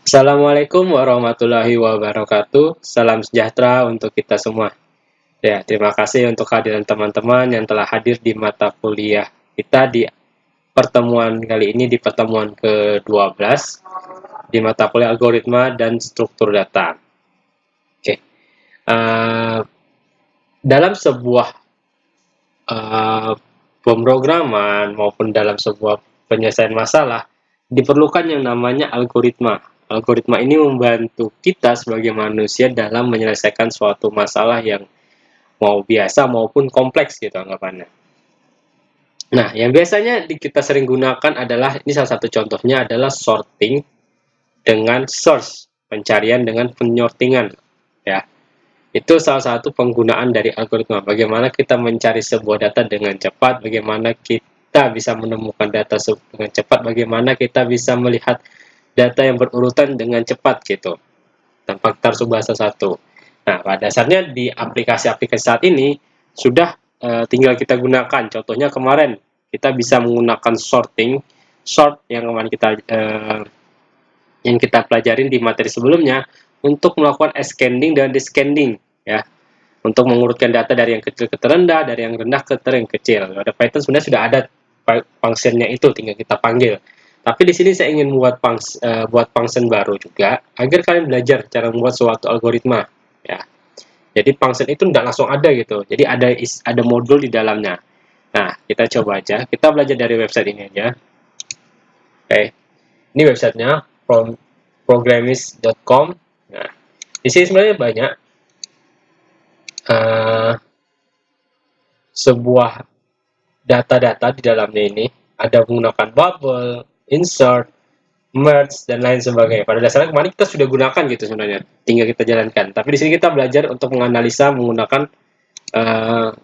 Assalamualaikum warahmatullahi wabarakatuh. Salam sejahtera untuk kita semua. Ya, terima kasih untuk kehadiran teman-teman yang telah hadir di mata kuliah kita di pertemuan kali ini, di pertemuan ke-12 di mata kuliah algoritma dan struktur data. Oke. Dalam sebuah uh, pemrograman maupun dalam sebuah penyelesaian masalah diperlukan yang namanya algoritma. Algoritma ini membantu kita sebagai manusia dalam menyelesaikan suatu masalah yang mau biasa maupun kompleks gitu anggapannya. Nah, yang biasanya kita sering gunakan adalah, ini salah satu contohnya adalah sorting dengan search, pencarian dengan penyortingan. Ya, itu salah satu penggunaan dari algoritma. Bagaimana kita mencari sebuah data dengan cepat, bagaimana kita bisa menemukan data dengan cepat, bagaimana kita bisa melihat data yang berurutan dengan cepat gitu, tanpa kita harus bahasa satu. Nah, pada dasarnya di aplikasi-aplikasi saat ini sudah tinggal kita gunakan. Contohnya kemarin kita bisa menggunakan sort yang kita pelajarin di materi sebelumnya untuk melakukan ascending dan descending, ya, untuk mengurutkan data dari yang kecil ke terendah, dari yang rendah ke yang kecil. Pada Python sebenarnya sudah ada function-nya itu, tinggal kita panggil. Tapi di sini saya ingin buat function baru juga, agar kalian belajar cara membuat suatu algoritma. Ya. Jadi function itu tidak langsung ada gitu. Jadi ada modul di dalamnya. Nah, kita coba aja. Kita belajar dari website ini aja. Oke. Ini websitenya programmist.com. Nah, di sini sebenarnya banyak sebuah data-data di dalamnya ini. Ada menggunakan bubble, insert, merge, dan lain sebagainya. Pada dasarnya kemarin kita sudah gunakan gitu sebenarnya, tinggal kita jalankan. Tapi di sini kita belajar untuk menganalisa menggunakan uh,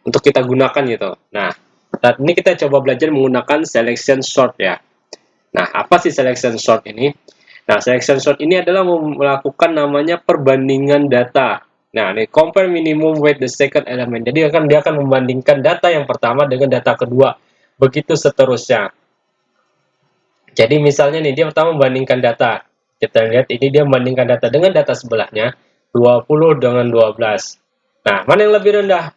untuk kita gunakan gitu. Nah, saat ini kita coba belajar menggunakan selection sort ya. Nah, apa sih selection sort ini? Nah, selection sort ini adalah melakukan namanya perbandingan data. Nah, ini compare minimum with the second element. Jadi dia akan membandingkan data yang pertama dengan data kedua. Begitu seterusnya. Jadi misalnya nih, dia pertama membandingkan data. Kita lihat ini dia membandingkan data dengan data sebelahnya, 20 dengan 12. Nah, mana yang lebih rendah?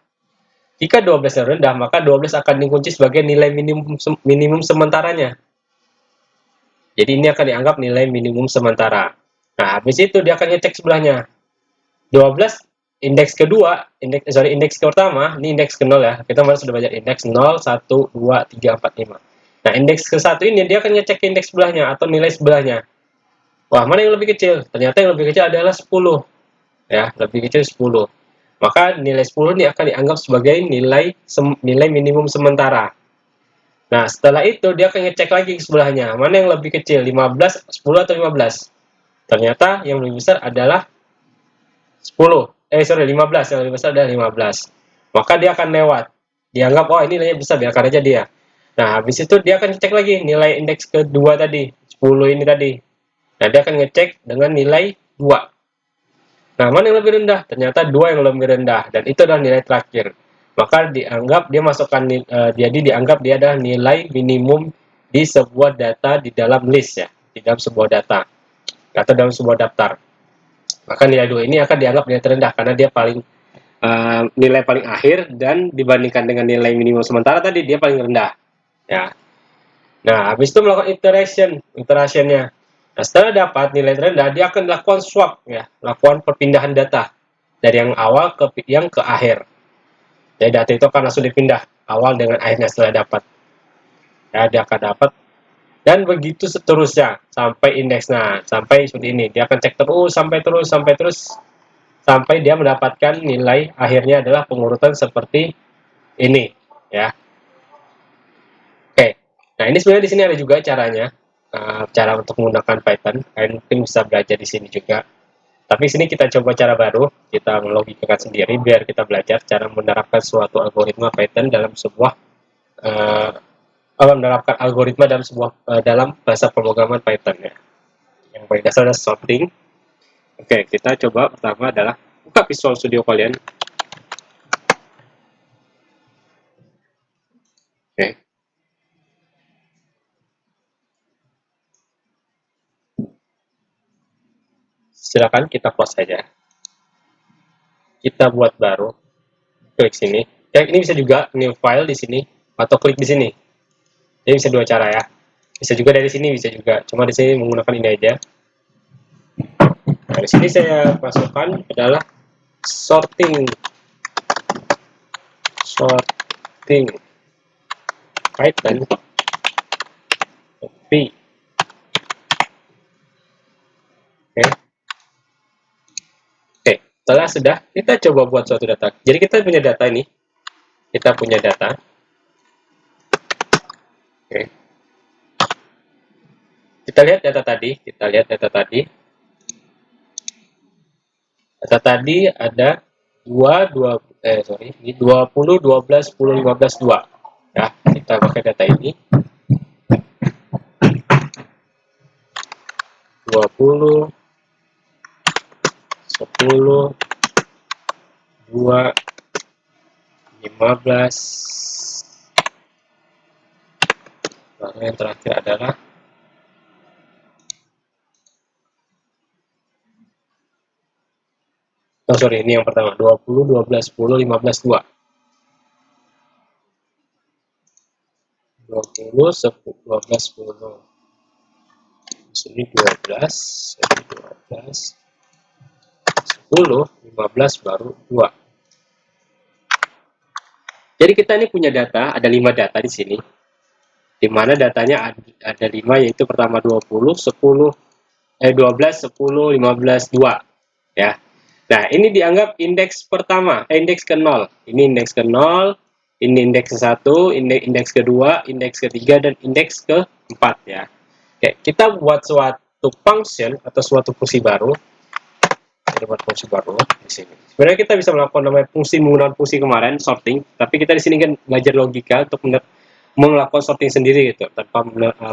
Jika 12 yang rendah, maka 12 akan dikunci sebagai nilai minimum sementaranya. Jadi ini akan dianggap nilai minimum sementara. Nah, habis itu dia akan ngecek sebelahnya. 12 indeks kedua, indeks pertama, ini indeks ke 0 ya. Kita masih sudah belajar indeks 0, 1, 2, 3, 4, 5. Nah, indeks ke 1 ini dia akan ngecek indeks sebelahnya atau nilai sebelahnya. Wah, mana yang lebih kecil? Ternyata yang lebih kecil adalah 10. Ya, lebih kecil 10. Maka nilai 10 ini akan dianggap sebagai nilai minimum sementara. Nah, setelah itu dia akan ngecek lagi ke sebelahnya. Mana yang lebih kecil? 15, 10 atau 15? Ternyata yang lebih besar adalah 10. 15. Yang lebih besar adalah 15. Maka dia akan lewat. Dianggap, oh ini nilainya besar, biarkan aja dia. Nah, habis itu dia akan cek lagi nilai indeks kedua tadi, 10 ini tadi. Nah, dia akan ngecek dengan nilai 2. Nah, mana yang lebih rendah? Ternyata 2 yang lebih rendah. Dan itu adalah nilai terakhir. Maka dianggap dia masukkan, jadi dianggap dia adalah nilai minimum di sebuah data di dalam list ya. Di dalam sebuah data. Atau dalam sebuah daftar. Maka nilai 2 ini akan dianggap nilai terendah. Karena dia nilai paling akhir dan dibandingkan dengan nilai minimum sementara tadi, dia paling rendah. Ya. Nah, habis itu melakukan iterationnya. Nah, setelah dapat nilai terendah, dia akan lakukan swap, ya, lakukan perpindahan data dari yang awal ke yang ke akhir. Jadi data itu akan langsung dipindah awal dengan akhirnya setelah dapat. Ya, dia akan dapat dan begitu seterusnya sampai indeks. Nah, sampai seperti ini, dia akan cek terus sampai dia mendapatkan nilai akhirnya adalah pengurutan seperti ini, ya. Oke. Nah, ini sebenarnya di sini ada juga caranya, cara untuk menggunakan Python. Kalian mungkin bisa belajar di sini juga. Tapi sini kita coba cara baru, kita melogikakan sendiri biar kita belajar cara menerapkan suatu algoritma Python dalam sebuah menerapkan algoritma dalam dalam bahasa pemrograman Python ya. Yang paling dasar adalah sorting. Oke, kita coba pertama adalah buka Visual Studio kalian. Oke. silakan kita close saja. Kita buat baru, klik sini. Ya, ini bisa juga new file di sini atau klik di sini. Jadi bisa dua cara ya. Bisa juga dari sini, bisa juga. Cuma di sini menggunakan ini aja. Nah, di sini saya masukkan adalah sorting Python P. Oke, setelah sudah, kita coba buat suatu data. Jadi kita punya data ini. Kita punya data. Oke. Kita lihat data tadi. Data tadi ada 20, 12, 10, 15, 2. Ya, kita pakai data ini. 20, 10, 2, 15. Lalu yang terakhir adalah ini yang pertama 20, 12, 10, 15, 2. 20, 10, 12, 10. Sini 12, sini 12, 10, 15 baru 2. Jadi kita ini punya data, ada 5 data di sini. Di mana datanya ada 5, yaitu pertama 20, 10, 12, 10, 15, 2. Ya. Nah, ini dianggap indeks pertama, indeks ke-0. Ini indeks ke-0, ini indeks ke-1, indeks ke-2, indeks ke-3, dan indeks ke-4 ya. Oke, kita buat suatu function atau suatu fungsi baru. Kita buat fungsi baru di sini. Sebenarnya kita bisa melakukan namanya fungsi menggunakan fungsi kemarin sorting, tapi kita di sini kan belajar logika untuk melakukan sorting sendiri gitu tanpa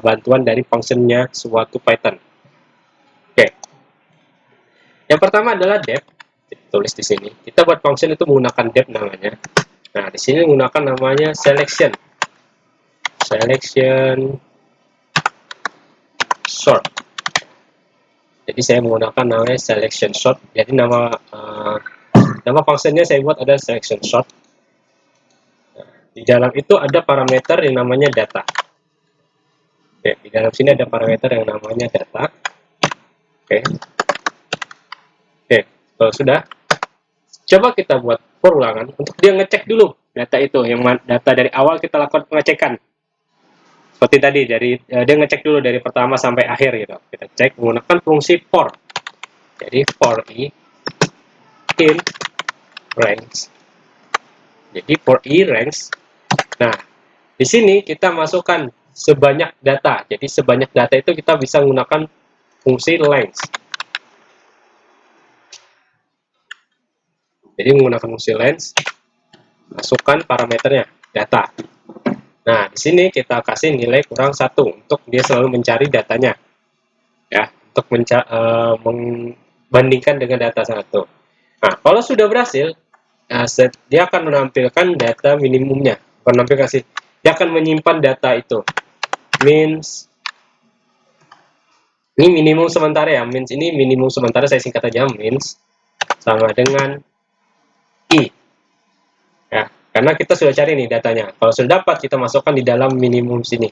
bantuan dari functionnya suatu Python. Oke. Yang pertama adalah dep. Tulis di sini. Kita buat function itu menggunakan dep namanya. Nah, di sini menggunakan namanya selection sort. Jadi saya menggunakan namanya selection sort. Jadi nama functionnya saya buat ada selection sort. Nah, di dalam itu ada parameter yang namanya data. Oke, di dalam sini ada parameter yang namanya data. Oke, kalau sudah, coba kita buat perulangan untuk dia ngecek dulu data itu, yang data dari awal kita lakukan pengecekan. Seperti tadi, dia ngecek dulu dari pertama sampai akhir gitu. Kita cek menggunakan fungsi for. Jadi for i in range. Jadi for i range. Nah, di sini kita masukkan sebanyak data. Jadi sebanyak data itu kita bisa menggunakan fungsi length. Jadi menggunakan fungsi length, masukkan parameternya data. Nah, di sini kita kasih nilai kurang 1 untuk dia selalu mencari datanya. Ya, untuk membandingkan dengan data 1. Nah, kalau sudah berhasil, dia akan menampilkan data minimumnya. Dia akan menyimpan data itu. Means ini minimum sementara ya. Means ini minimum sementara, saya singkat aja. Means sama dengan i. Ya, karena kita sudah cari nih datanya. Kalau sudah dapat, kita masukkan di dalam minimum sini.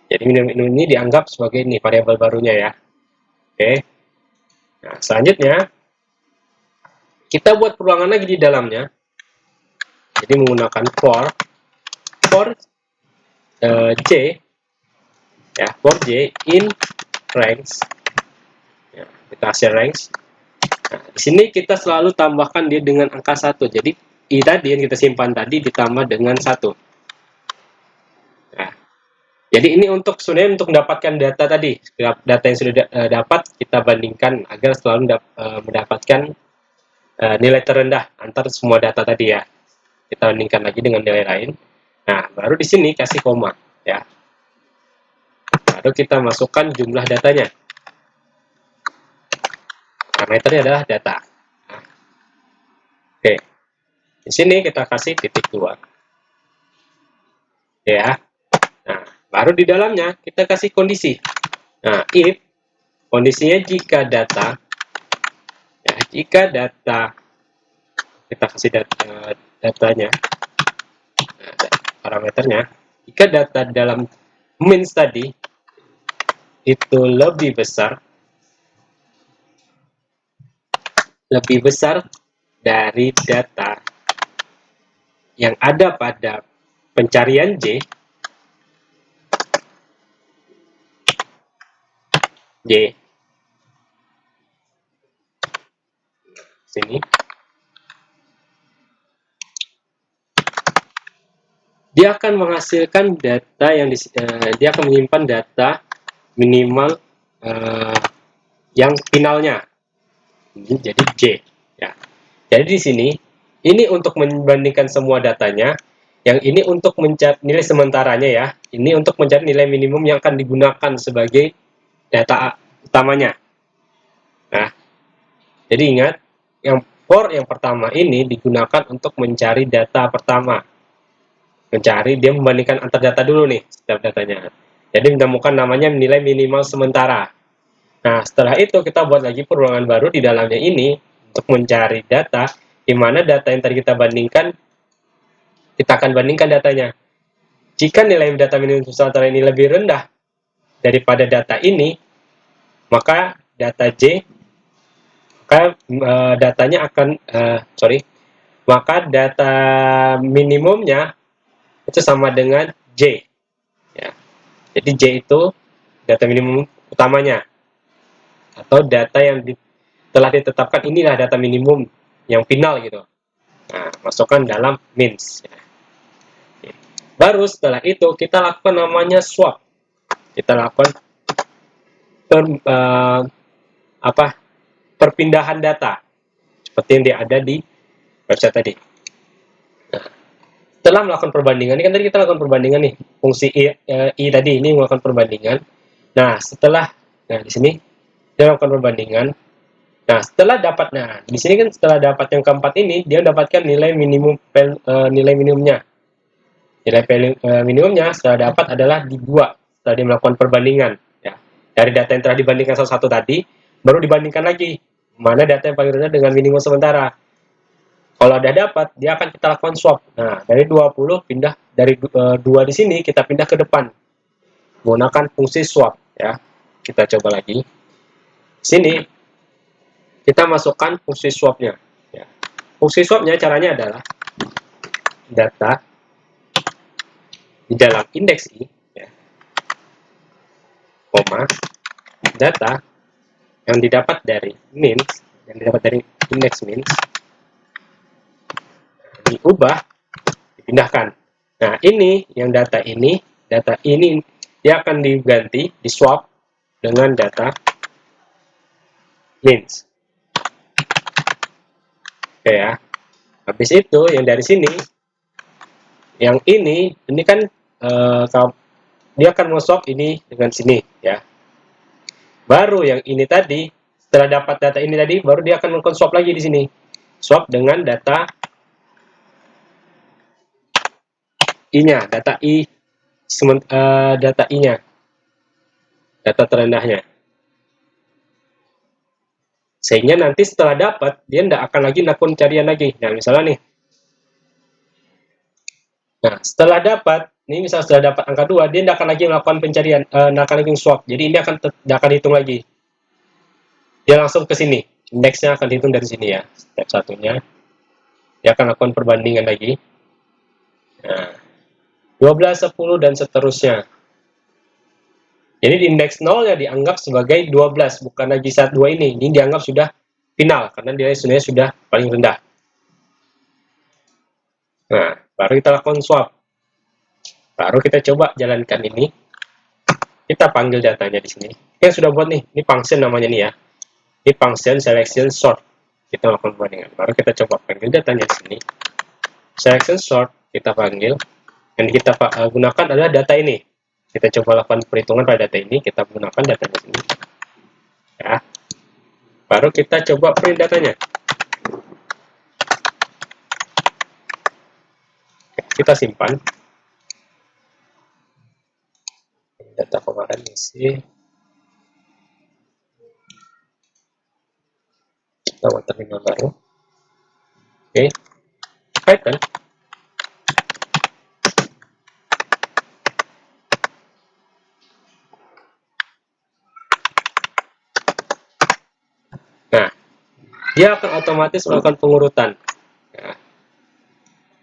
Jadi minimum ini dianggap sebagai ini variabel barunya ya. Oke. Nah, selanjutnya kita buat perulangan lagi di dalamnya. Jadi menggunakan for j ya, for j in range. Ya, kita hasil range. Nah, di sini kita selalu tambahkan dia dengan angka 1. Jadi i tadi yang kita simpan tadi ditambah dengan 1. Nah, jadi ini sebenarnya untuk mendapatkan data tadi, data yang sudah dapat kita bandingkan agar selalu mendapatkan nilai terendah antar semua data tadi ya. Kita bandingkan lagi dengan nilai lain. Nah, baru di sini kasih koma ya. Baru kita masukkan jumlah datanya. Parameternya adalah data. Nah, oke. Di sini kita kasih titik 2. Ya. Nah, baru di dalamnya kita kasih kondisi. Nah, if kondisinya jika data Ya, jika kita kasih datanya, parameternya, jika data dalam means tadi itu lebih besar dari data yang ada pada pencarian J sini, dia akan menghasilkan data dia akan menyimpan data minimal yang finalnya. Ini jadi J ya. Jadi di sini ini untuk membandingkan semua datanya, yang ini untuk mencari nilai sementaranya ya. Ini untuk mencari nilai minimum yang akan digunakan sebagai data utamanya. Nah, jadi ingat yang for yang pertama ini digunakan untuk mencari data pertama. Dia membandingkan antar data dulu nih setiap datanya. Jadi menemukan namanya nilai minimal sementara. Nah, setelah itu kita buat lagi perulangan baru di dalamnya ini untuk mencari data, di mana data yang tadi kita bandingkan, kita akan bandingkan datanya. Jika nilai data minimum sementara ini lebih rendah daripada data ini, maka data J, maka datanya akan, maka data minimumnya itu sama dengan J. Ya. Jadi J itu data minimum utamanya, atau data yang telah ditetapkan inilah data minimum yang final gitu. Nah, masukkan dalam means. Baru setelah itu kita lakukan namanya swap. Kita lakukan uh, perpindahan data seperti yang ada di website tadi. Nah, setelah melakukan perbandingan, ini kan tadi kita lakukan perbandingan nih, fungsi i tadi ini melakukan perbandingan. Nah, di sini dia melakukan perbandingan. Nah, di sini kan setelah dapat yang keempat ini, dia mendapatkan nilai minimumnya. Nilai minimumnya setelah dapat adalah di 2, setelah dia melakukan perbandingan. Ya. Dari data yang telah dibandingkan satu dibandingkan baru dibandingkan lagi, mana data yang paling rendah dengan minimum sementara. Kalau udah dapat, dia akan kita lakukan swap. Nah, dari 20 pindah, dari 2 di sini, kita pindah ke depan. Menggunakan fungsi swap. Ya. Kita coba lagi. Sini, kita masukkan fungsi swapnya. Ya. Fungsi swapnya caranya adalah data di dalam indeks i, ya, koma, data yang didapat dari indeks means, diubah, dipindahkan. Nah, ini yang data ini dia akan diganti, di swap dengan data means. Oke ya. Habis itu yang dari sini, yang ini kan dia akan nge-swap ini dengan sini ya. Baru yang ini tadi, setelah dapat data ini tadi, baru dia akan melakukan swap lagi di sini. Swap dengan data i-nya, data i-nya, data terendahnya. Sehingga nanti setelah dapat, dia tidak akan lagi melakukan carian lagi. Nah, misalnya nih. Nah, setelah dapat, ini misal setelah dapat angka 2, dia tidak akan lagi melakukan pencarian, tidak akan lagi swap. Jadi ini tidak akan hitung lagi. Dia langsung ke sini. Indeksnya akan dihitung dari sini ya. Step satunya. Dia akan lakukan perbandingan lagi. Nah, 12, 10, dan seterusnya. Jadi di indeks 0 ya dianggap sebagai 12, bukan lagi saat 2 ini. Ini dianggap sudah final, karena dia sebenarnya sudah paling rendah. Nah, baru kita lakukan swap. Baru kita coba jalankan ini. Kita panggil datanya di sini. Yang sudah buat nih, ini function namanya nih ya. Ini function selection sort. Kita lakukan perbandingan. Baru kita coba panggil datanya di sini. Selection sort kita panggil. Yang kita gunakan adalah data ini. Kita coba lakukan perhitungan pada data ini. Kita gunakan datanya sini. Ya. Baru kita coba print datanya. Kita simpan. Data kemarin isi. Kita buat terminal baru. Oke, Python. Nah, dia akan otomatis melakukan pengurutan. Nah,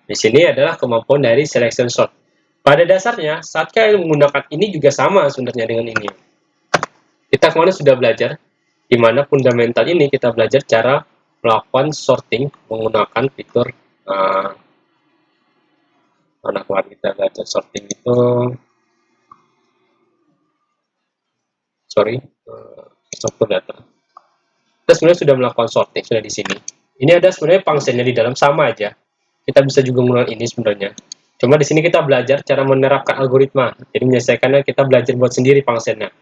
di sini adalah kemampuan dari selection sort. Pada dasarnya, saat kalian menggunakan ini juga sama sebenarnya dengan ini. Kita kemarin sudah belajar, di mana fundamental ini kita belajar cara melakukan sorting menggunakan fitur mana kemarin kita belajar sorting itu, struktur data. Kita sebenarnya sudah melakukan sorting sudah di sini. Ini ada sebenarnya functionnya di dalam sama aja. Kita bisa juga menggunakan ini sebenarnya. Cuma di sini kita belajar cara menerapkan algoritma. Jadi menyelesaikannya kita belajar buat sendiri functionnya.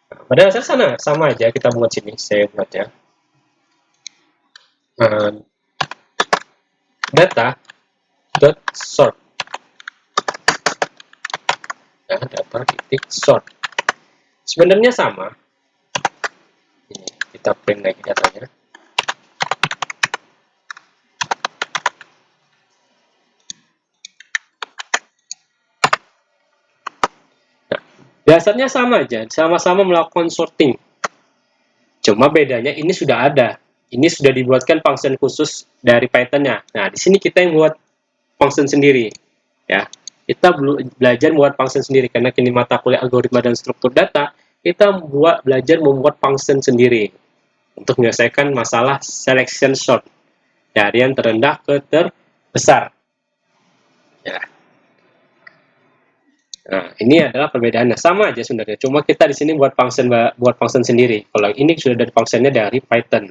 Nah, pada dasar sana sama aja kita buat sini. Saya buat ya. Data dot sort. Nah, data titik sort. Sebenarnya sama. Ini kita print lagi datanya. Dasarnya sama aja, sama-sama melakukan sorting. Cuma bedanya ini sudah ada. Ini sudah dibuatkan function khusus dari Python-nya. Nah, di sini kita yang buat function sendiri. Ya, kita belajar membuat function sendiri karena kini mata kuliah algoritma dan struktur data, kita belajar membuat function sendiri untuk menyelesaikan masalah selection sort dari yang terendah ke terbesar. Ya. Nah, ini adalah perbedaannya. Sama aja sebenarnya. Cuma kita di sini buat function sendiri. Kalau ini sudah dari functionnya dari Python.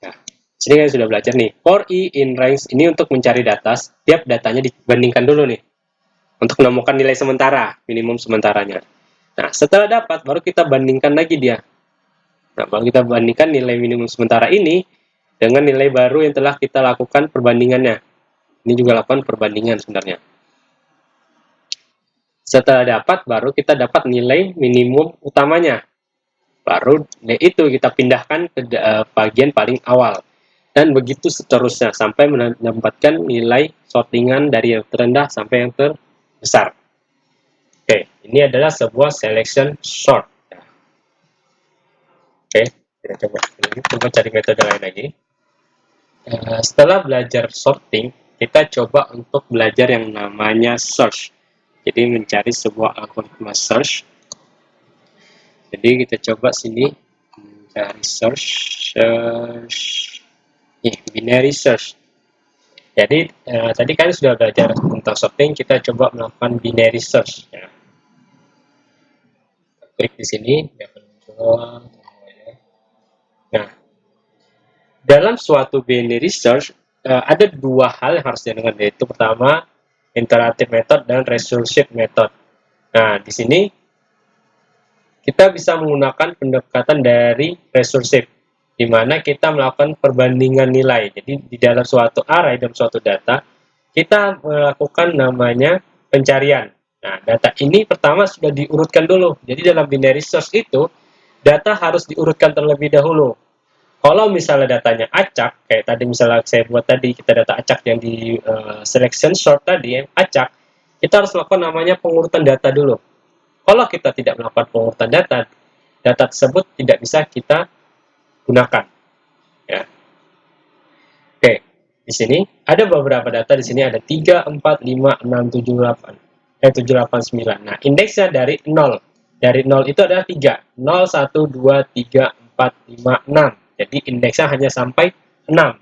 Nah, sini kan sudah belajar nih. For i in range ini untuk mencari data, setiap datanya dibandingkan dulu nih. Untuk menemukan nilai sementara, minimum sementaranya. Nah, setelah dapat, baru kita bandingkan lagi dia. Nah, baru kita bandingkan nilai minimum sementara ini dengan nilai baru yang telah kita lakukan perbandingannya. Ini juga lakukan perbandingan sebenarnya. Setelah dapat, baru kita dapat nilai minimum utamanya. Baru itu kita pindahkan ke bagian paling awal. Dan begitu seterusnya, sampai mendapatkan nilai sortingan dari yang terendah sampai yang terbesar. Oke, ini adalah sebuah selection sort. Oke, kita coba cari metode lain lagi. Setelah belajar sorting, kita coba untuk belajar yang namanya search. Jadi mencari sebuah algoritma search. Jadi kita coba sini mencari search, binary search. Jadi tadi kan sudah belajar tentang sorting, kita coba melakukan binary search. Ya. Klik di sini, nah, dalam suatu binary search ada dua hal yang harus dilakukan, yaitu pertama iterative method dan recursive method. Nah, di sini kita bisa menggunakan pendekatan dari recursive, di mana kita melakukan perbandingan nilai. Jadi di dalam suatu array, dalam suatu data, kita melakukan namanya pencarian. Nah, data ini pertama sudah diurutkan dulu. Jadi dalam binary search itu, data harus diurutkan terlebih dahulu. Kalau misalnya datanya acak, kayak tadi misalnya saya buat tadi, kita data acak yang di selection sort tadi, yang acak, kita harus melakukan namanya pengurutan data dulu. Kalau kita tidak melakukan pengurutan data, data tersebut tidak bisa kita gunakan. Ya. Oke, di sini ada beberapa data, di sini ada 3, 4, 5, 6, 7, 8. 7, 8, 9. Nah, indeksnya dari 0. Dari 0 itu adalah 3. 0, 1, 2, 3, 4, 5, 6. Jadi indeksnya hanya sampai 6.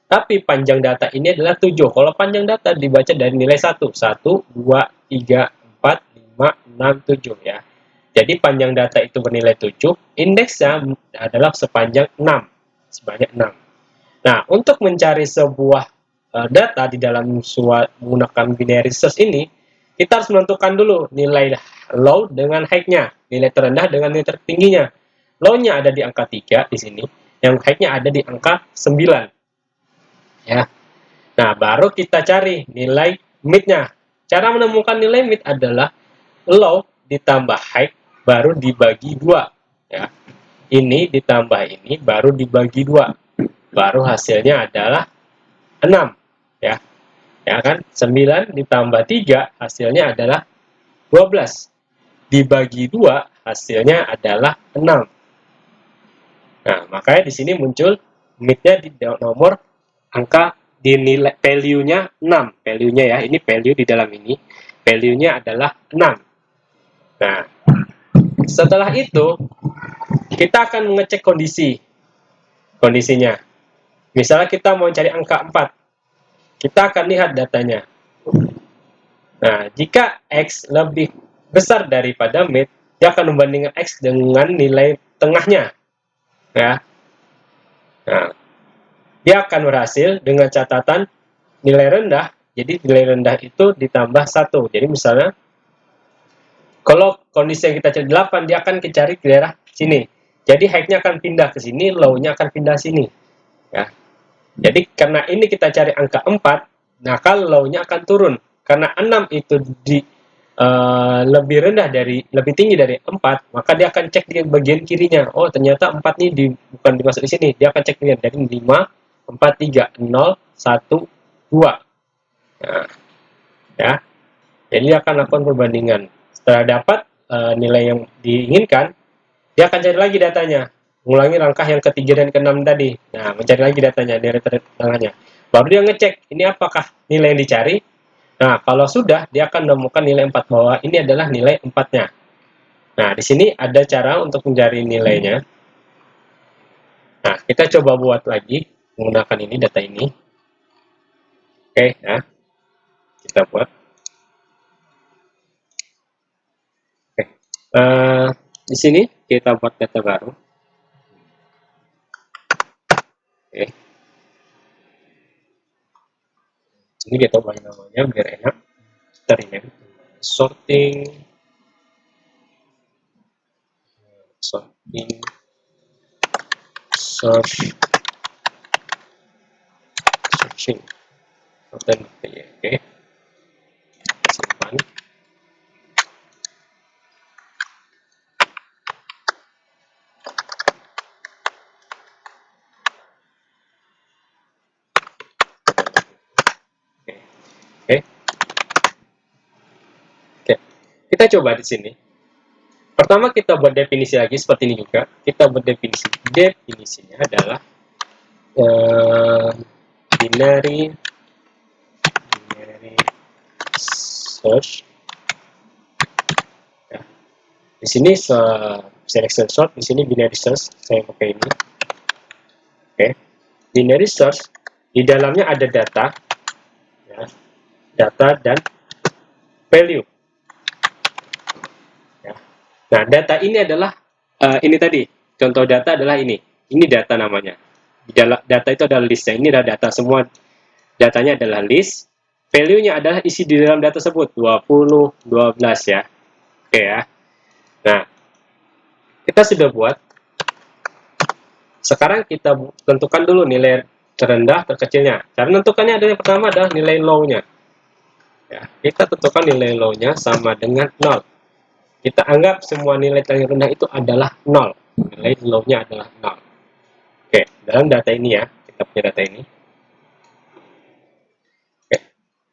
Tapi panjang data ini adalah 7. Kalau panjang data dibaca dari nilai 1. 1, 2, 3, 4, 5, 6, 7 ya. Jadi panjang data itu bernilai 7, indeksnya adalah sepanjang 6. Sebanyak 6. Nah, untuk mencari sebuah data di dalam menggunakan binary search ini, kita harus menentukan dulu nilai low dengan high-nya, nilai terendah dengan nilai tertingginya. Low-nya ada di angka 3 di sini, yang high-nya ada di angka 9. Ya. Nah, baru kita cari nilai mid-nya. Cara menemukan nilai mid adalah low ditambah high baru dibagi 2. Ya. ini ditambah ini baru dibagi 2, baru hasilnya adalah 6 ya. Ya kan? 9 ditambah 3 hasilnya adalah 12. Dibagi 2 hasilnya adalah 6. Nah, makanya di sini muncul mid-nya di nomor angka di nilai value-nya 6. Value-nya ya, ini value di dalam ini. Value-nya adalah 6. Nah, setelah itu kita akan mengecek kondisinya. Misalnya kita mau cari angka 4, kita akan lihat datanya. Nah, jika X lebih besar daripada mid, dia akan membandingkan X dengan nilai tengahnya. Ya. Nah, dia akan berhasil dengan catatan nilai rendah. Jadi nilai rendah itu ditambah 1. Jadi misalnya, kalau kondisi yang kita cari 8, dia akan cari ke daerah sini. Jadi high-nya akan pindah ke sini, low-nya akan pindah sini. Ya. Jadi karena ini kita cari angka 4, maka low-nya akan turun. Karena 6 itu lebih rendah lebih tinggi dari 4, maka dia akan cek di bagian kirinya. Oh, ternyata 4 ini bukan dimasuk di sini. Dia akan cek dari 5, 4, 3, 0, 1, 2. Nah, ya. Jadi dia akan lakukan perbandingan. Setelah dapat nilai yang diinginkan, dia akan cari lagi datanya. Mengulangi langkah yang ketiga dan keenam tadi. Nah, mencari lagi datanya, dari tengahnya. Baru dia ngecek, ini apakah nilai yang dicari? Nah, kalau sudah, dia akan menemukan nilai 4, bahwa ini adalah nilai 4-nya. Nah, di sini ada cara untuk mencari nilainya. Nah, kita coba buat lagi menggunakan ini, data ini. Oke, ya. Kita buat. Oke. Di sini kita buat data baru. Oke. Ini kita ubah namanya biar enak. Kita rename. Sorting searching oke, simpan. Oke. Oke, kita coba di sini. Pertama kita buat definisi lagi seperti ini juga. Kita buat definisinya adalah binary search. Ya. Di sini selection sort, di sini binary search. Saya pakai ini. Oke, binary search di dalamnya ada data, ya, data dan value. Ya. Nah, data ini adalah ini tadi. Contoh data adalah ini. Ini data namanya. Data itu adalah listnya. Ini adalah data semua. Datanya adalah list. Value-nya adalah isi di dalam data tersebut. 20, 12 ya. Oke ya. Nah, kita sudah buat. Sekarang kita tentukan dulu nilai terendah, terkecilnya. Cara menentukannya adalah yang pertama adalah nilai low-nya. Ya, kita tentukan nilai low-nya sama dengan 0. Kita anggap semua nilai paling rendah itu adalah 0. Nilai low-nya adalah 0. Oke, dalam data ini ya, kita punya data ini. Oke.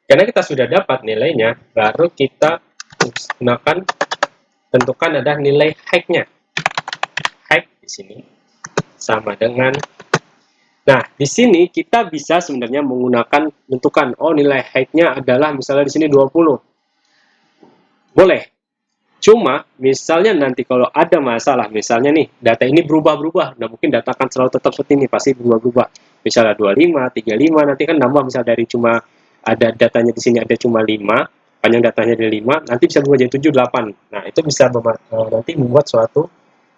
Karena kita sudah dapat nilainya, baru kita gunakan, tentukan ada nilai high-nya. High di sini sama dengan, nah di sini kita bisa sebenarnya menggunakan tentukan, oh nilai high-nya adalah misalnya di sini 20. Boleh. Cuma, misalnya nanti kalau ada masalah, misalnya nih, data ini berubah-berubah, nah mungkin data akan selalu tetap seperti ini, pasti berubah-berubah. Misalnya 25, 35, nanti kan nambah, misal dari cuma, ada datanya di sini ada cuma 5, panjang datanya dari 5, nanti bisa berubah jadi 7, 8. Nah, itu bisa nanti membuat suatu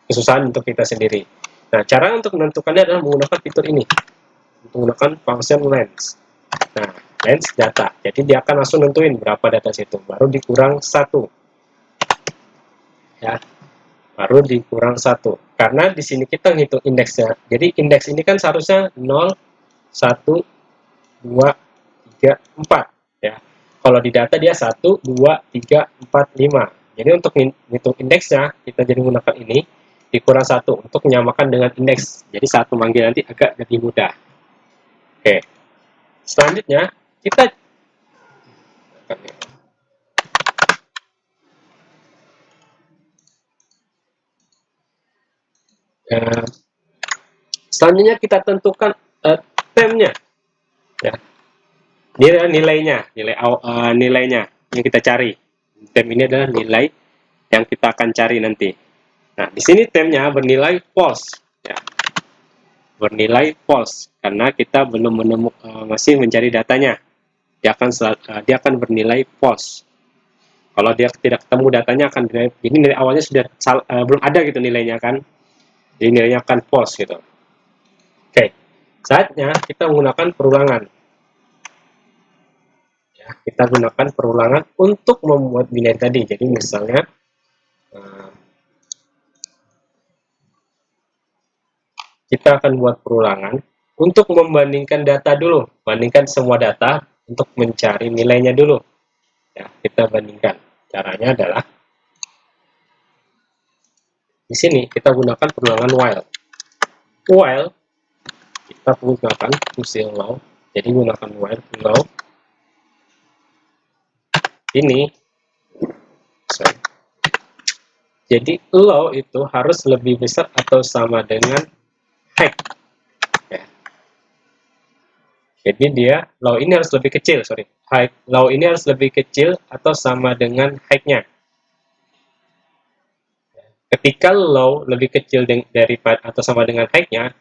kesusahan untuk kita sendiri. Nah, cara untuk menentukannya adalah menggunakan fitur ini, menggunakan function lens. Nah, lens data, jadi dia akan langsung nentuin berapa data situ, baru dikurang 1. Ya, baru dikurang 1. Karena di sini kita ngitung indeksnya. Jadi indeks ini kan seharusnya 0, 1, 2, 3, 4 ya. Kalau di data dia 1, 2, 3, 4, 5. Jadi untuk ngitung indeksnya kita jadi menggunakan ini. dikurang 1 untuk menyamakan dengan indeks. Jadi saat memanggil nanti agak lebih mudah. Oke. Selanjutnya kita eh, selanjutnya kita tentukan temnya, ya. Nilainya, nilainya yang kita cari. Tem ini adalah nilai yang kita akan cari nanti. Nah, di sini temnya bernilai false, ya. Bernilai false karena kita belum menemukan, masih mencari datanya. Dia akan bernilai false. Kalau dia tidak ketemu datanya akan bernilai, jadi nilai awalnya sudah belum ada gitu nilainya kan. Jadi nilainya akan false gitu. Oke. Saatnya kita menggunakan perulangan. Ya, kita gunakan perulangan untuk membuat nilai tadi. Jadi misalnya kita akan buat perulangan untuk membandingkan data dulu, bandingkan semua data untuk mencari nilainya dulu. Ya, kita bandingkan. Caranya adalah di sini kita gunakan perulangan while. While kita gunakan fungsi allow. Jadi gunakan while allow. Ini sorry. Jadi allow itu harus lebih besar atau sama dengan height. Ya. Jadi dia low ini harus lebih kecil, sorry. Height low ini harus lebih kecil atau sama dengan height-nya. Ketika low lebih kecil dari atau sama dengan height-nya,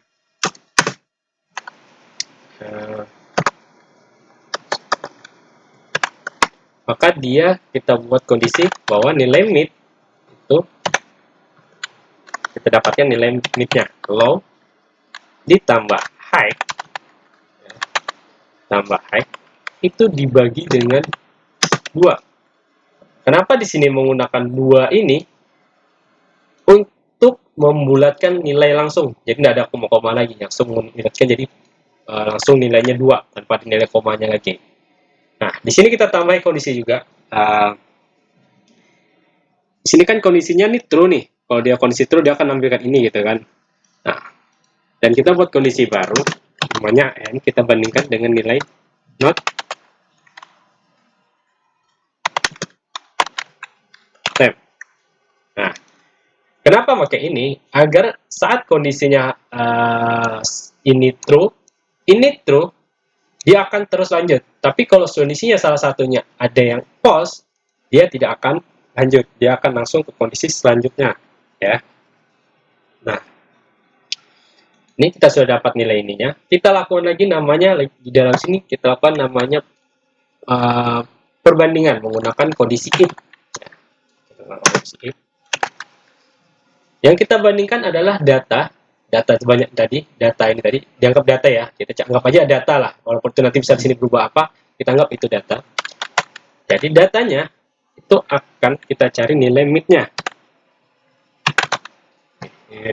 maka kita buat kondisi bahwa nilai mid itu kita dapatkan nilai mid-nya low ditambah height, tambah height itu dibagi dengan 2. Kenapa di sini menggunakan 2 ini? Untuk membulatkan nilai langsung. Jadi tidak ada koma-koma lagi, langsung membulatkan jadi langsung nilainya 2 tanpa nilai komanya lagi. Nah, di sini kita tambah kondisi juga. Di sini kan kondisinya nih true nih. Kalau dia kondisi true, dia akan nampilkan ini gitu kan. Nah, dan kita buat kondisi baru, namanya n, kita bandingkan dengan nilai not temp. Nah, kenapa pakai ini? Agar saat kondisinya ini true, dia akan terus lanjut. Tapi kalau kondisinya salah satunya ada yang false, dia tidak akan lanjut. Dia akan langsung ke kondisi selanjutnya, ya. Nah, ini kita sudah dapat nilai ininya. Kita lakukan lagi namanya di dalam sini kita lakukan namanya perbandingan menggunakan kondisi if. Yang kita bandingkan adalah data sebanyak tadi, data ini tadi dianggap data ya. Kita anggap aja data lah. Walaupun itu nanti bisa di sini berubah apa, kita anggap itu data. Jadi datanya itu akan kita cari nilai mid-nya.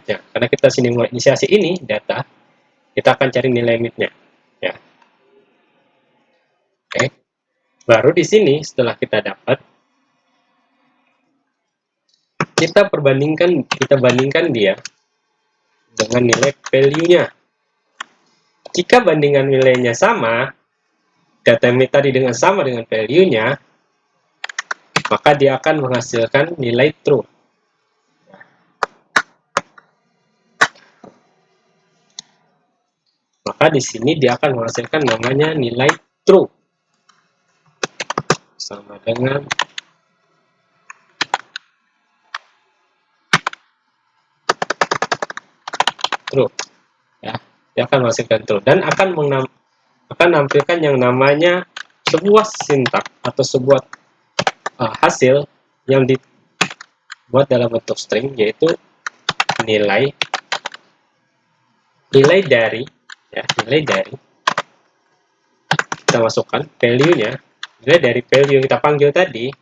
Karena kita sini mulai inisiasi ini data, kita akan cari nilai mid-nya. Ya. Oke. Baru di sini setelah kita dapat, kita bandingkan dia dengan nilai value-nya. Jika bandingan nilainya sama, data mid tadi sama dengan value-nya, maka dia akan menghasilkan nilai true. Maka di sini dia akan menghasilkan namanya nilai true. Sama dengan true. Ya, dia akan menghasilkan true dan akan menampilkan yang namanya sebuah sintak atau sebuah hasil yang dibuat dalam bentuk string, yaitu nilai dari kita masukkan value-nya, nilai dari value yang kita panggil tadi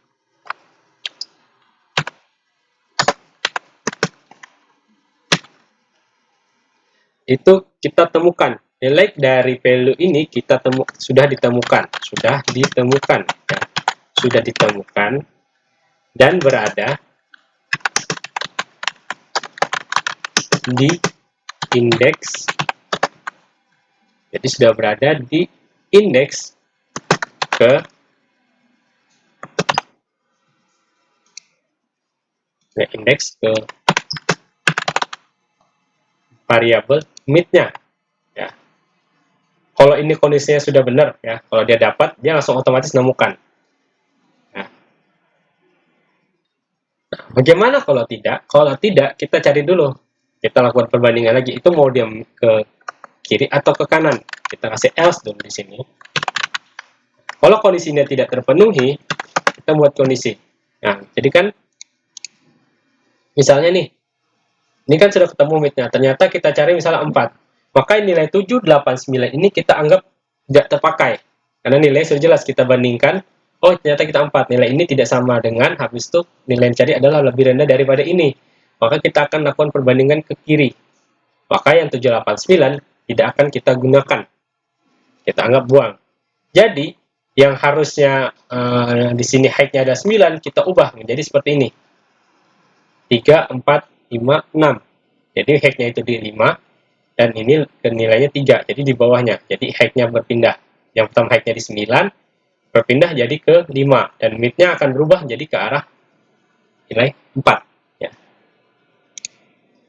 itu kita temukan. Nilai dari value ini sudah ditemukan ya. Sudah ditemukan dan berada di indeks. Jadi sudah berada di indeks ke variabel mid-nya. Ya. Kalau ini kondisinya sudah benar, ya, kalau dia dapat, dia langsung otomatis menemukan. Nah, bagaimana kalau tidak? Kalau tidak, kita cari dulu. Kita lakukan perbandingan lagi. Itu mau dia ke kiri atau ke kanan. Kita kasih else dulu di sini. Kalau kondisinya tidak terpenuhi, kita buat kondisi. Nah, jadi kan, misalnya nih, ini kan sudah ketemu mid-nya. Ternyata kita cari misalnya 4. Maka nilai 7, 8, 9 ini kita anggap tidak terpakai. Karena nilai sudah jelas kita bandingkan. Oh, ternyata kita 4. Nilai ini tidak sama dengan, habis itu nilai yang cari adalah lebih rendah daripada ini. Maka kita akan lakukan perbandingan ke kiri. Maka yang 7, 8, 9 tidak akan kita gunakan. Kita anggap buang. Jadi, yang harusnya di sini height-nya ada 9, kita ubah menjadi seperti ini. 3, 4, 5, 6. Jadi height-nya itu di 5, dan ini nilainya 3, jadi di bawahnya. Jadi height-nya berpindah. Yang pertama height-nya di 9, berpindah jadi ke 5, dan mid-nya akan berubah jadi ke arah nilai 4. Ya.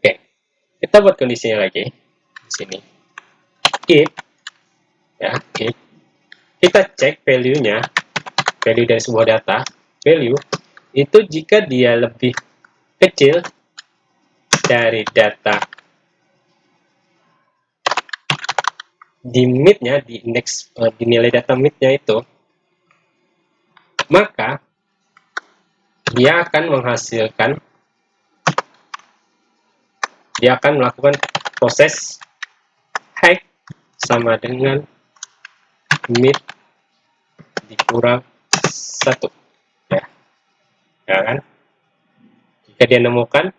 Oke, kita buat kondisinya lagi di sini. If, ya, if kita cek value-nya, value dari sebuah data, value itu jika dia lebih kecil dari data di mid-nya, di indeks, di nilai data mid-nya itu, maka dia akan menghasilkan, dia akan melakukan proses height sama dengan mid dikurang 1. Ya kan? Jika dia nemukan,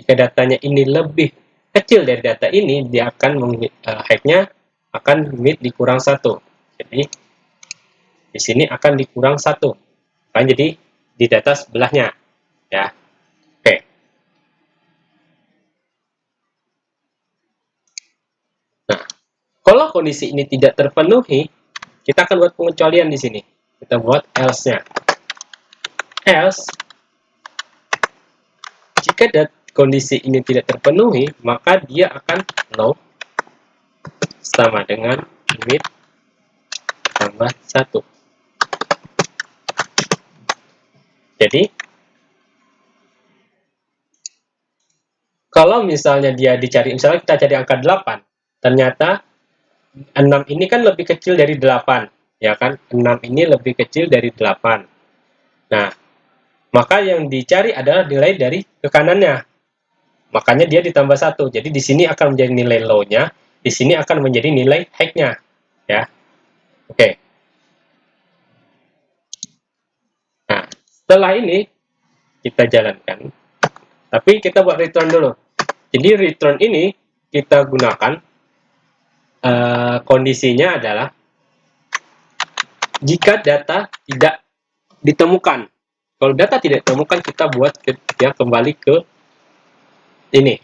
jika datanya ini lebih kecil dari data ini, dia akan height-nya akan mid dikurang 1. Jadi di sini akan dikurang 1. Kan jadi di data sebelahnya. Ya. Oke. Nah, kalau kondisi ini tidak terpenuhi, kita akan buat pengecualian di sini. Kita buat else-nya. Else, jika kondisi ini tidak terpenuhi, maka dia akan low sama dengan mid tambah 1. Jadi, kalau misalnya dia dicari, misalnya kita cari angka 8, ternyata 6 ini kan lebih kecil dari 8, ya kan? 6 ini lebih kecil dari 8. Nah, maka yang dicari adalah nilai dari ke kanannya. Makanya dia ditambah 1. Jadi di sini akan menjadi nilai low-nya, di sini akan menjadi nilai high-nya. Ya. Oke. Nah, setelah ini kita jalankan. Tapi kita buat return dulu. Jadi return ini kita gunakan kondisinya adalah jika data tidak ditemukan. Kalau data tidak ditemukan, kita buat dia kembali ke ini,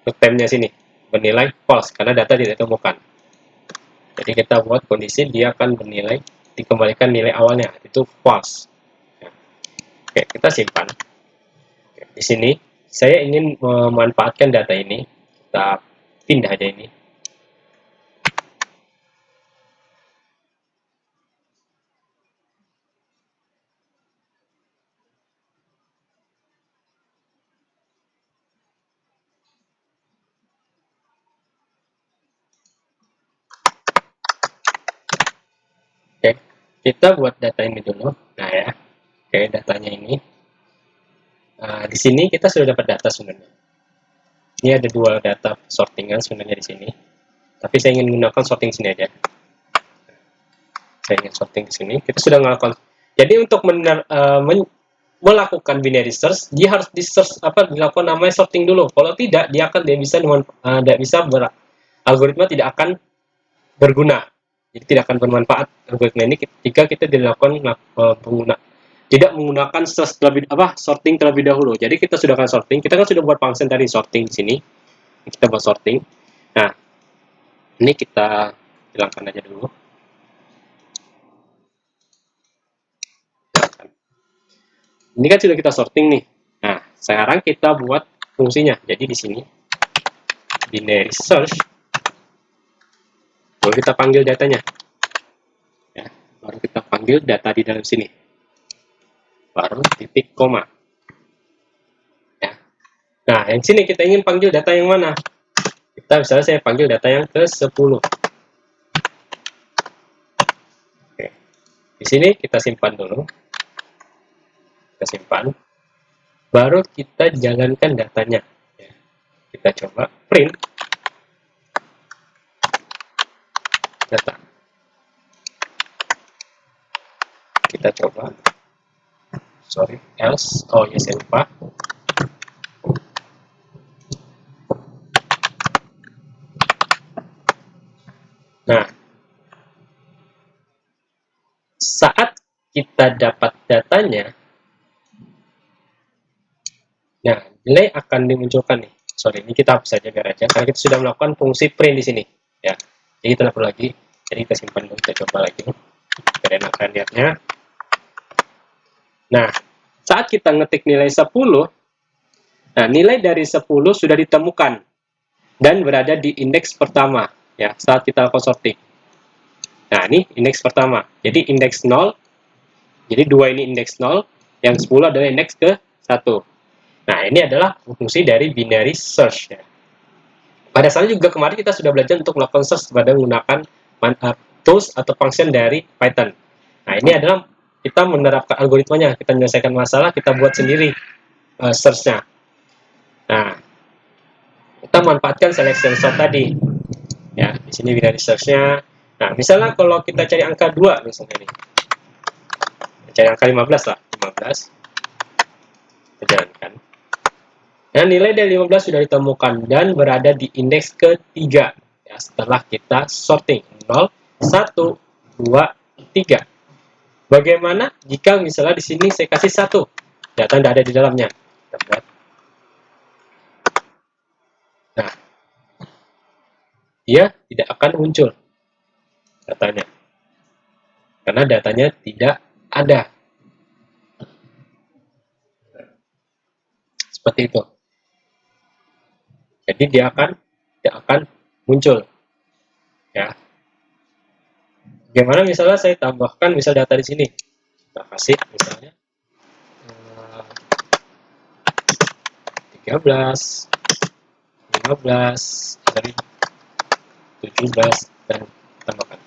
ke tab-nya sini, bernilai false karena data tidak ditemukan. Jadi kita buat kondisi dia akan bernilai, dikembalikan nilai awalnya itu false. Oke, kita simpan. Oke, di sini saya ingin memanfaatkan data ini, kita pindah aja ini. Oke, kita buat data ini dulu. Nah ya, oke, datanya ini. Nah, di sini kita sudah dapat data sebenarnya. Ini ada dua data sortingan sebenarnya di sini. Tapi saya ingin menggunakan sorting sini aja. Saya ingin sorting di sini. Kita sudah melakukan. Jadi untuk melakukan binary search, dia harus dilakukan namanya sorting dulu. Kalau tidak, dia bisa algoritma tidak akan berguna. Jadi tidak akan bermanfaat algoritma ini ketika kita dilakukan tidak menggunakan sorting terlebih dahulu. Jadi kita sudah akan sorting, kita kan sudah buat function tadi sorting di sini. kita buat sorting. Nah, ini kita hilangkan aja dulu. Ini kan sudah kita sorting nih. Nah, sekarang kita buat fungsinya. Jadi di sini binary search, baru kita panggil datanya. Ya, baru kita panggil data di dalam sini. Baru titik koma. Ya. Nah, yang sini kita ingin panggil data yang mana? Kita misalnya saya panggil data yang ke-10. Oke. Di sini kita simpan dulu. Kita simpan. Baru kita jalankan datanya. Ya. Kita coba print data. Kita coba. Sorry, else. Oh ya, saya lupa. Nah, saat kita dapat datanya, nah, nilai akan dimunculkan nih. Sorry, ini kita hapus saja biar aja, karena kita sudah melakukan fungsi print di sini. Ya, jadi kita perlu lagi. Jadi kita simpan dulu, kita coba lagi. Biar enakan lihatnya. Nah, saat kita ngetik nilai 10, nah nilai dari 10 sudah ditemukan dan berada di indeks pertama. Ya, saat kita lakukan sorting. Nah, ini indeks pertama. Jadi indeks 0, jadi 2 ini indeks 0, yang 10 adalah indeks ke 1. Nah, ini adalah fungsi dari binary search. Ya. Pada saat juga kemarin kita sudah belajar untuk melakukan search pada menggunakan tools atau function dari Python. Nah, ini adalah kita menerapkan algoritmanya, kita menyelesaikan masalah, kita buat sendiri search-nya. Nah, kita manfaatkan selection sort tadi. Ya, di sini binary search-nya. Nah, misalnya kalau kita cari angka 2 misalnya ini. Cari angka 15 lah, 15. Kita jalankan. Nah, nilai dari 15 sudah ditemukan dan berada di indeks ketiga. Ya, setelah kita sorting 0, 1, 2, 3. Bagaimana jika misalnya di sini saya kasih 1, data tidak ada di dalamnya. Nah, dia tidak akan muncul datanya. Karena datanya tidak ada. Seperti itu. Jadi dia tidak akan muncul. Ya. Bagaimana misalnya saya tambahkan misal data di sini. Kita kasih misalnya 13, 15, 17, dan tambahkan.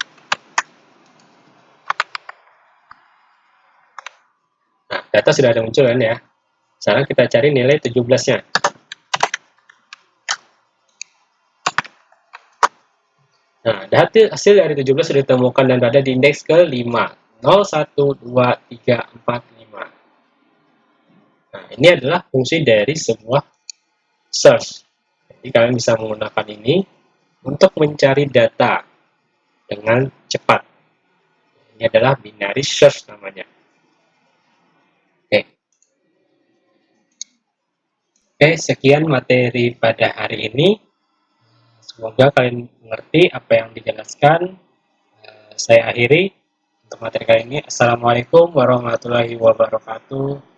Nah, data sudah ada muncul kan ya. Sekarang kita cari nilai 17-nya. Nah, hasil dari 17 sudah ditemukan dan berada di indeks ke-5. 0, 1, 2, 3, 4, 5. Nah, ini adalah fungsi dari sebuah search. Jadi kalian bisa menggunakan ini untuk mencari data dengan cepat. Ini adalah binary search namanya. Oke. Oke, sekian materi pada hari ini. Semoga kalian mengerti apa yang dijelaskan. Saya akhiri untuk materi kali ini. Assalamualaikum warahmatullahi wabarakatuh.